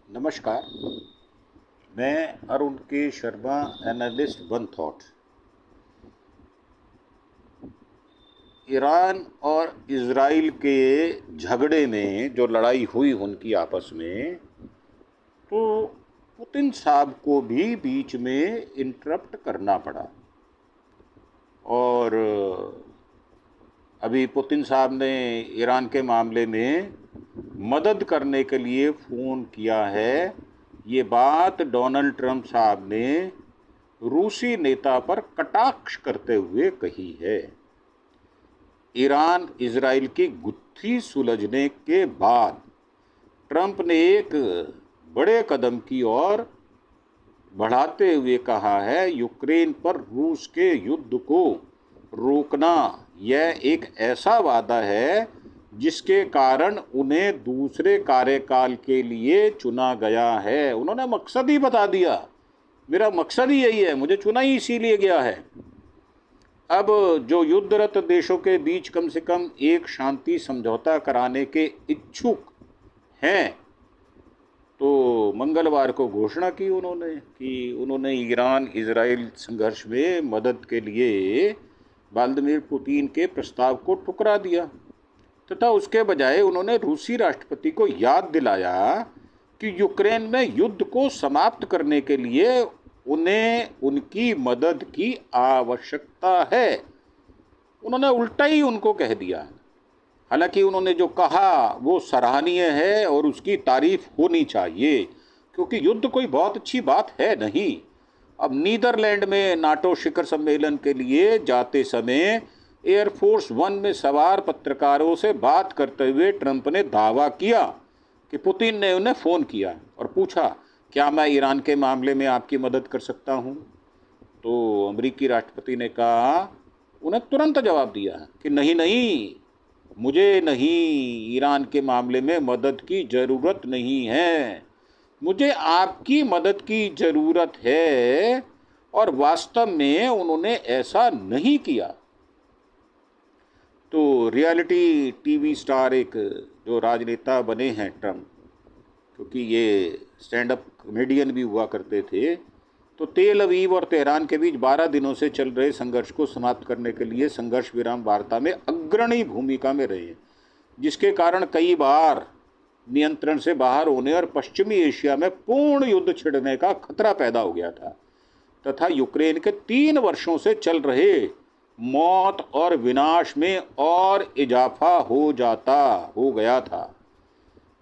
नमस्कार। मैं अरुण के Sharma, analyst one thought. Iran और इज़राइल के झगड़े में जो लड़ाई हुई उनकी आपस में, तो पुतिन साहब को भी बीच में इंटरप्ट करना पड़ा। और अभी पुतिन साहब ने ईरान के मामले में मदद करने के लिए फ़ोन किया है। ये बात डोनाल्ड ट्रंप साहब ने रूसी नेता पर कटाक्ष करते हुए कही है। ईरान इजराइल की गुत्थी सुलझने के बाद ट्रंप ने एक बड़े कदम की ओर बढ़ाते हुए कहा है, यूक्रेन पर रूस के युद्ध को रोकना यह एक ऐसा वादा है जिसके कारण उन्हें दूसरे कार्यकाल के लिए चुना गया है। उन्होंने मकसद ही बता दिया, मेरा मकसद ही यही है, मुझे चुना ही इसीलिए गया है। अब जो युद्धरत देशों के बीच कम से कम एक शांति समझौता कराने के इच्छुक हैं, तो मंगलवार को घोषणा की उन्होंने कि उन्होंने ईरान इजराइल संघर्ष में मदद के लिए व्लादिमीर पुतिन के प्रस्ताव को ठुकरा दिया तथा उसके बजाय उन्होंने रूसी राष्ट्रपति को याद दिलाया कि यूक्रेन में युद्ध को समाप्त करने के लिए उन्हें उनकी मदद की आवश्यकता है। उन्होंने उल्टा ही उनको कह दिया। हालांकि उन्होंने जो कहा वो सराहनीय है और उसकी तारीफ होनी चाहिए, क्योंकि युद्ध कोई बहुत अच्छी बात है नहीं। अब नीदरलैंड में नाटो शिखर सम्मेलन के लिए जाते समय एयरफोर्स वन में सवार पत्रकारों से बात करते हुए ट्रंप ने दावा किया कि पुतिन ने उन्हें फ़ोन किया और पूछा, क्या मैं ईरान के मामले में आपकी मदद कर सकता हूं? तो अमेरिकी राष्ट्रपति ने कहा, उन्हें तुरंत जवाब दिया कि नहीं नहीं, मुझे नहीं, ईरान के मामले में मदद की ज़रूरत नहीं है, मुझे आपकी मदद की ज़रूरत है। और वास्तव में उन्होंने ऐसा नहीं किया। तो रियलिटी टीवी स्टार एक जो राजनेता बने हैं ट्रंप, क्योंकि ये स्टैंड अप कॉमेडियन भी हुआ करते थे, तो तेल अवीव और तेहरान के बीच 12 दिनों से चल रहे संघर्ष को समाप्त करने के लिए संघर्ष विराम वार्ता में अग्रणी भूमिका में रहे, जिसके कारण कई बार नियंत्रण से बाहर होने और पश्चिमी एशिया में पूर्ण युद्ध छिड़ने का खतरा पैदा हो गया था तथा यूक्रेन के 3 वर्षों से चल रहे मौत और विनाश में और इजाफा हो गया था।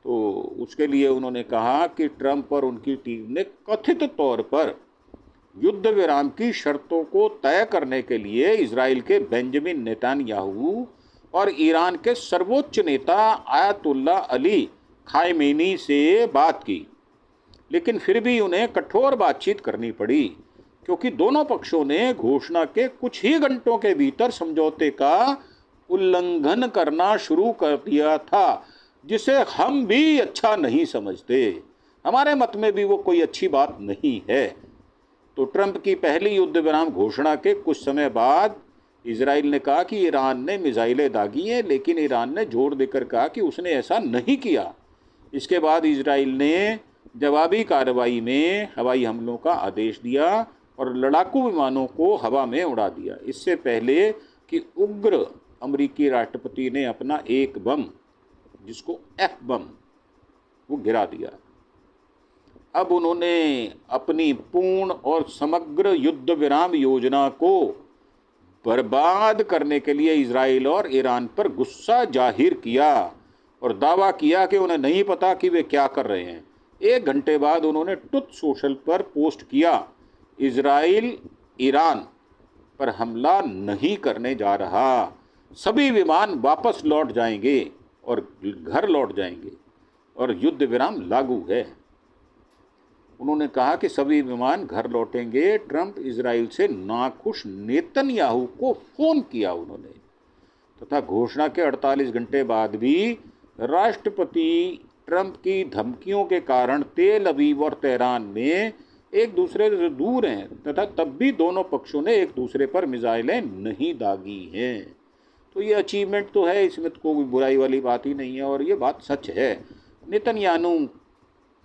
तो उसके लिए उन्होंने कहा कि ट्रंप और उनकी टीम ने कथित तौर पर युद्ध विराम की शर्तों को तय करने के लिए इजराइल के बेंजामिन नेतन्याहू और ईरान के सर्वोच्च नेता आयतुल्ला अली खामेनी से बात की, लेकिन फिर भी उन्हें कठोर बातचीत करनी पड़ी, क्योंकि दोनों पक्षों ने घोषणा के कुछ ही घंटों के भीतर समझौते का उल्लंघन करना शुरू कर दिया था, जिसे हम भी अच्छा नहीं समझते। हमारे मत में भी वो कोई अच्छी बात नहीं है। तो ट्रंप की पहली युद्ध विराम घोषणा के कुछ समय बाद इजराइल ने कहा कि ईरान ने मिसाइलें दागी हैं, लेकिन ईरान ने जोर देकर कहा कि उसने ऐसा नहीं किया। इसके बाद इजराइल ने जवाबी कार्रवाई में हवाई हमलों का आदेश दिया और लड़ाकू विमानों को हवा में उड़ा दिया, इससे पहले कि उग्र अमेरिकी राष्ट्रपति ने अपना एक बम, जिसको एफ बम, वो गिरा दिया। अब उन्होंने अपनी पूर्ण और समग्र युद्ध विराम योजना को बर्बाद करने के लिए इजराइल और ईरान पर गुस्सा जाहिर किया और दावा किया कि उन्हें नहीं पता कि वे क्या कर रहे हैं। 1 घंटे बाद उन्होंने ट्रुथ सोशल पर पोस्ट किया, इजराइल ईरान पर हमला नहीं करने जा रहा, सभी विमान वापस लौट जाएंगे और घर लौट जाएंगे और युद्ध विराम लागू है। उन्होंने कहा कि सभी विमान घर लौटेंगे। ट्रंप इजराइल से नाखुश नेतन्याहू को फ़ोन किया उन्होंने, तथा घोषणा के 48 घंटे बाद भी राष्ट्रपति ट्रंप की धमकियों के कारण तेल अवीव और तेहरान में एक दूसरे से दूर हैं, तथा तब भी दोनों पक्षों ने एक दूसरे पर मिसाइलें नहीं दागी हैं। तो ये अचीवमेंट तो है, इसमें तो कोई बुराई वाली बात ही नहीं है और ये बात सच है।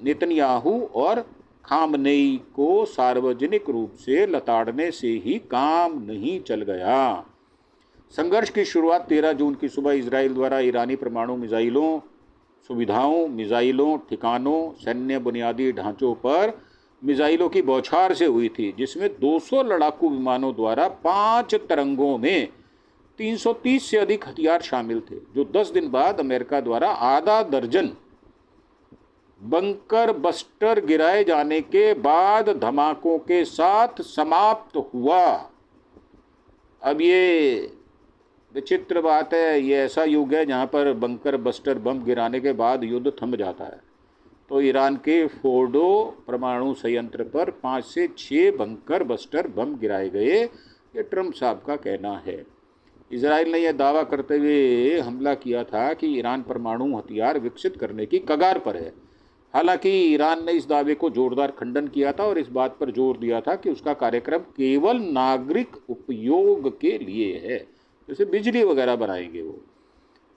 नेतन्याहू और खामनेई को सार्वजनिक रूप से लताड़ने से ही काम नहीं चल गया। संघर्ष की शुरुआत 13 जून की सुबह इजराइल द्वारा ईरानी परमाणु मिसाइलों सुविधाओं, मिसाइलों, ठिकानों, सैन्य बुनियादी ढांचों पर मिसाइलों की बौछार से हुई थी, जिसमें 200 लड़ाकू विमानों द्वारा 5 तरंगों में 330 से अधिक हथियार शामिल थे, जो 10 दिन बाद अमेरिका द्वारा आधा दर्जन बंकर बस्टर गिराए जाने के बाद धमाकों के साथ समाप्त हुआ। अब ये विचित्र बात है, ये ऐसा युग है जहाँ पर बंकर बस्टर बम गिराने के बाद युद्ध थम जाता है। तो ईरान के फोर्डो परमाणु संयंत्र पर 5 से 6 बंकर बस्टर बम गिराए गए, ये ट्रंप साहब का कहना है। इजराइल ने यह दावा करते हुए हमला किया था कि ईरान परमाणु हथियार विकसित करने की कगार पर है। हालांकि ईरान ने इस दावे को जोरदार खंडन किया था और इस बात पर जोर दिया था कि उसका कार्यक्रम केवल नागरिक उपयोग के लिए है, जैसे बिजली वगैरह बनाएंगे वो।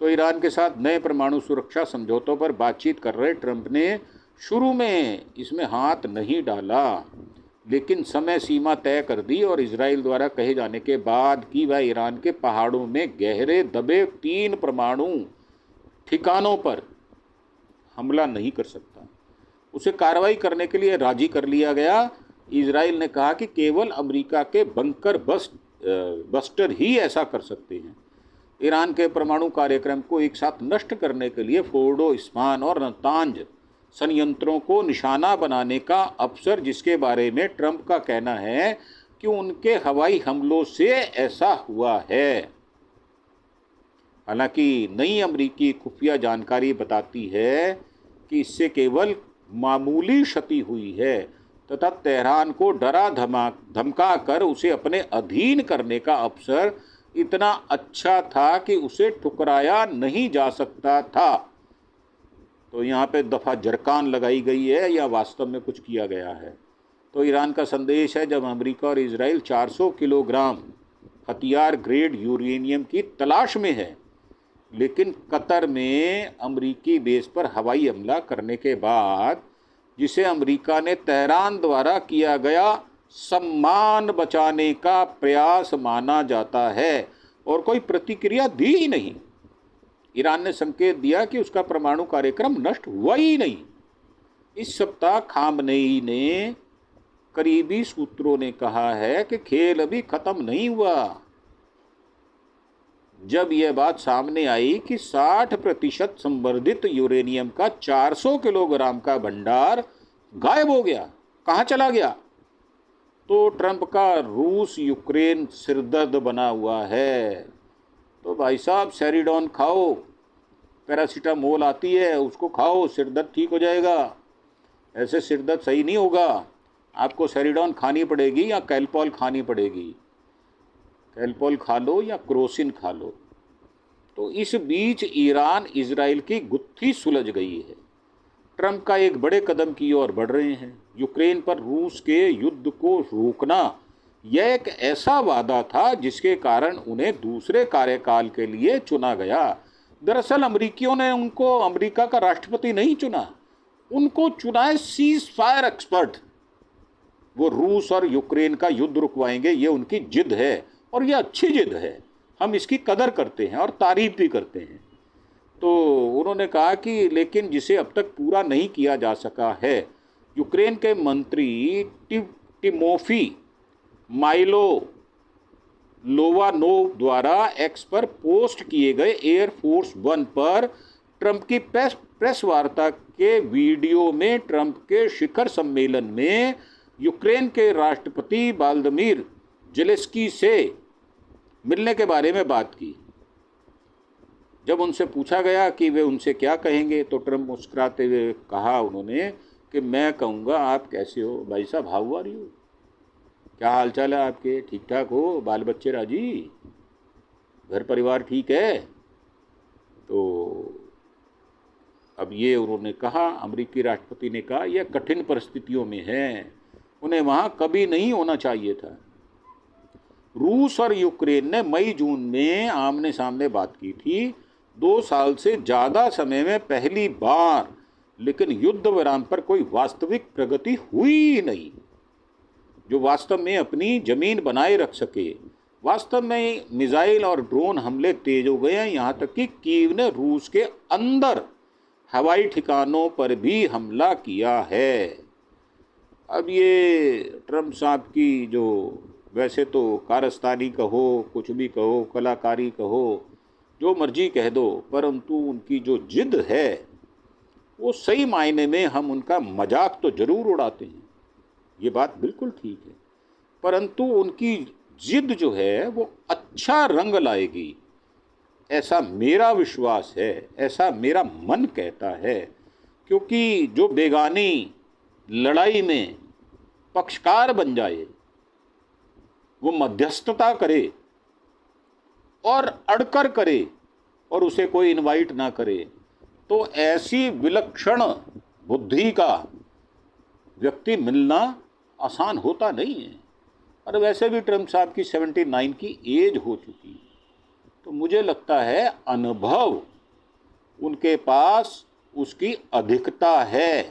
तो ईरान के साथ नए परमाणु सुरक्षा समझौतों पर बातचीत कर रहे ट्रंप ने शुरू में इसमें हाथ नहीं डाला, लेकिन समय सीमा तय कर दी और इजराइल द्वारा कहे जाने के बाद कि वह ईरान के पहाड़ों में गहरे दबे 3 परमाणु ठिकानों पर हमला नहीं कर सकता। उसे कार्रवाई करने के लिए राजी कर लिया गया। इजराइल ने कहा कि केवल अमेरिका के बंकर बस्टर ही ऐसा कर सकते हैं। ईरान के परमाणु कार्यक्रम को एक साथ नष्ट करने के लिए फोर्डो, इस्फहान और नातांज संयंत्रों को निशाना बनाने का अवसर, जिसके बारे में ट्रंप का कहना है कि उनके हवाई हमलों से ऐसा हुआ है। हालांकि नई अमेरिकी खुफिया जानकारी बताती है कि इससे केवल मामूली क्षति हुई है तथा तेहरान को डरा धमका कर उसे अपने अधीन करने का अवसर इतना अच्छा था कि उसे ठुकराया नहीं जा सकता था। तो यहाँ पे दफ़ा जरकान लगाई गई है या वास्तव में कुछ किया गया है। तो ईरान का संदेश है, जब अमेरिका और इजराइल 400 किलोग्राम हथियार ग्रेड यूरेनियम की तलाश में है, लेकिन कतर में अमेरिकी बेस पर हवाई हमला करने के बाद, जिसे अमेरिका ने तेहरान द्वारा किया गया सम्मान बचाने का प्रयास माना जाता है और कोई प्रतिक्रिया दी ही नहीं, ईरान ने संकेत दिया कि उसका परमाणु कार्यक्रम नष्ट हुआ ही नहीं। इस सप्ताह खामनेई ने करीबी सूत्रों ने कहा है कि खेल अभी खत्म नहीं हुआ। जब यह बात सामने आई कि 60% संवर्धित यूरेनियम का 400 किलोग्राम का भंडार गायब हो गया, कहाँ चला गया, तो ट्रंप का रूस यूक्रेन सिरदर्द बना हुआ है। तो भाई साहब सेरिडॉन खाओ, पैरासीटामोल आती है उसको खाओ, सिरदर्द ठीक हो जाएगा। ऐसे सिरदर्द सही नहीं होगा, आपको सेरिडॉन खानी पड़ेगी या कैलपॉल खानी पड़ेगी। कैलपॉल खा लो या क्रोसिन खा लो। तो इस बीच ईरान इजराइल की गुत्थी सुलझ गई है। ट्रंप का एक बड़े कदम की ओर बढ़ रहे हैं। यूक्रेन पर रूस के युद्ध को रोकना यह एक ऐसा वादा था जिसके कारण उन्हें दूसरे कार्यकाल के लिए चुना गया। दरअसल अमेरिकियों ने उनको अमेरिका का राष्ट्रपति नहीं चुना, उनको चुना है सीज फायर एक्सपर्ट। वो रूस और यूक्रेन का युद्ध रुकवाएंगे, ये उनकी जिद है और ये अच्छी जिद है। हम इसकी कदर करते हैं और तारीफ भी करते हैं। तो उन्होंने कहा कि लेकिन जिसे अब तक पूरा नहीं किया जा सका है। यूक्रेन के मंत्री टिमोफी माइलो लोवानोव द्वारा एक्स पर पोस्ट किए गए एयरफोर्स 1 पर ट्रंप की प्रेस वार्ता के वीडियो में ट्रंप के शिखर सम्मेलन में यूक्रेन के राष्ट्रपति व्लादिमीर ज़ेलेंस्की से मिलने के बारे में बात की। जब उनसे पूछा गया कि वे उनसे क्या कहेंगे, तो ट्रंप मुस्कुराते हुए कहा उन्होंने कि मैं कहूँगा आप कैसे हो भाई साहब, हाउ आर यू, क्या हाल चाल है आपके, ठीक ठाक हो, बाल बच्चे राजी, घर परिवार ठीक है। तो अब ये उन्होंने कहा, अमेरिकी राष्ट्रपति ने कहा, यह कठिन परिस्थितियों में है, उन्हें वहाँ कभी नहीं होना चाहिए था। रूस और यूक्रेन ने मई जून में आमने सामने बात की थी। 2 साल से ज़्यादा समय में पहली बार लेकिन युद्ध विराम पर कोई वास्तविक प्रगति हुई ही नहीं जो वास्तव में अपनी जमीन बनाए रख सके। वास्तव में मिसाइल और ड्रोन हमले तेज हो गए हैं, यहाँ तक कि कीव ने रूस के अंदर हवाई ठिकानों पर भी हमला किया है। अब ये ट्रम्प साहब की जो वैसे तो कारस्तानी कहो, कुछ भी कहो, कलाकारी कहो, जो मर्जी कह दो, परंतु उनकी जो जिद है वो सही मायने में हम उनका मजाक तो जरूर उड़ाते हैं, ये बात बिल्कुल ठीक है, परंतु उनकी जिद जो है वो अच्छा रंग लाएगी, ऐसा मेरा विश्वास है, ऐसा मेरा मन कहता है। क्योंकि जो बेगानी लड़ाई में पक्षकार बन जाए, वो मध्यस्थता करे और अड़कर करे और उसे कोई इनवाइट ना करे, तो ऐसी विलक्षण बुद्धि का व्यक्ति मिलना आसान होता नहीं है। और वैसे भी ट्रम्प साहब की 79 की एज हो चुकी है, तो मुझे लगता है अनुभव उनके पास उसकी अधिकता है।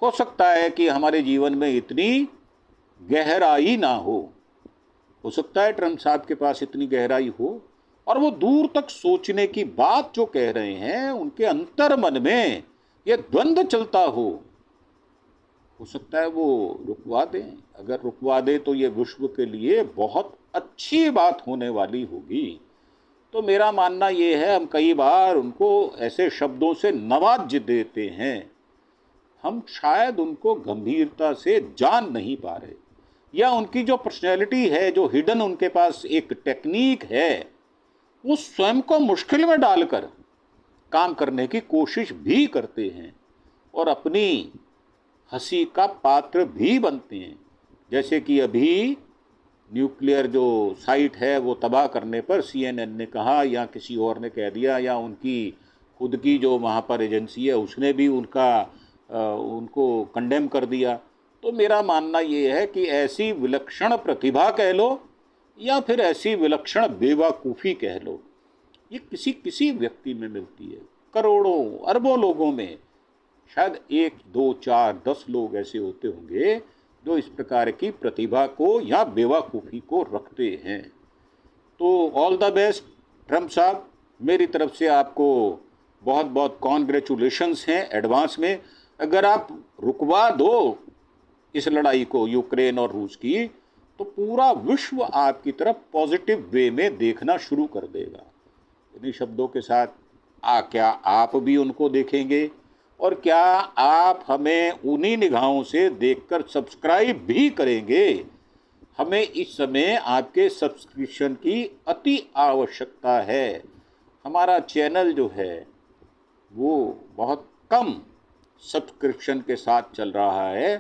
हो सकता है कि हमारे जीवन में इतनी गहराई ना हो सकता है ट्रम्प साहब के पास इतनी गहराई हो, और वो दूर तक सोचने की बात जो कह रहे हैं उनके अंतर मन में ये द्वंद्व चलता हो सकता है वो रुकवा दें। अगर रुकवा दे तो ये विश्व के लिए बहुत अच्छी बात होने वाली होगी। तो मेरा मानना ये है, हम कई बार उनको ऐसे शब्दों से नवाज देते हैं, हम शायद उनको गंभीरता से जान नहीं पा रहे, या उनकी जो पर्सनैलिटी है, जो हिडन उनके पास एक टेक्निक है, वो स्वयं को मुश्किल में डालकर काम करने की कोशिश भी करते हैं और अपनी हंसी का पात्र भी बनते हैं। जैसे कि अभी न्यूक्लियर जो साइट है वो तबाह करने पर CNN ने कहा, या किसी और ने कह दिया, या उनकी खुद की जो वहाँ पर एजेंसी है उसने भी उनको कंडेम कर दिया। तो मेरा मानना ये है कि ऐसी विलक्षण प्रतिभा कह लो या फिर ऐसी विलक्षण बेवकूफ़ी कह लो, ये किसी किसी व्यक्ति में मिलती है। करोड़ों अरबों लोगों में शायद 1, 2, 4, 10 लोग ऐसे होते होंगे जो इस प्रकार की प्रतिभा को या बेवकूफ़ी को रखते हैं। तो ऑल द बेस्ट ट्रम्प साहब, मेरी तरफ से आपको बहुत बहुत कॉन्ग्रेचुलेशंस हैं एडवांस में। अगर आप रुकवा दो इस लड़ाई को, यूक्रेन और रूस की, तो पूरा विश्व आपकी तरफ पॉजिटिव वे में देखना शुरू कर देगा। इन्हीं शब्दों के साथ क्या आप भी उनको देखेंगे, और क्या आप हमें उन्हीं निगाहों से देखकर सब्सक्राइब भी करेंगे? हमें इस समय आपके सब्सक्रिप्शन की अति आवश्यकता है। हमारा चैनल जो है वो बहुत कम सब्सक्रिप्शन के साथ चल रहा है,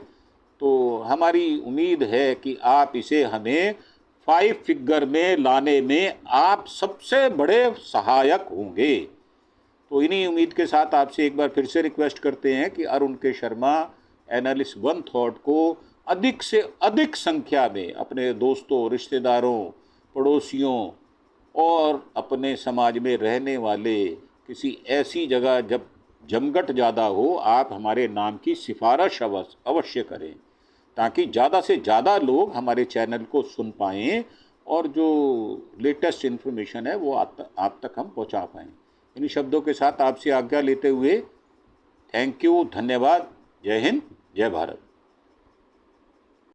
तो हमारी उम्मीद है कि आप इसे हमें 5 फिगर में लाने में आप सबसे बड़े सहायक होंगे। तो इन्हीं उम्मीद के साथ आपसे एक बार फिर से रिक्वेस्ट करते हैं कि अरुण के शर्मा एनालिस्ट वन थॉट को अधिक से अधिक संख्या में अपने दोस्तों, रिश्तेदारों, पड़ोसियों और अपने समाज में रहने वाले किसी ऐसी जगह जब जमघट ज़्यादा हो, आप हमारे नाम की सिफारिश अवश्य करें, ताकि ज़्यादा से ज़्यादा लोग हमारे चैनल को सुन पाएँ और जो लेटेस्ट इन्फॉर्मेशन है वो आप तक हम पहुंचा पाएँ। इन्हीं शब्दों के साथ आपसे आज्ञा लेते हुए थैंक यू, धन्यवाद, जय हिंद, जय भारत।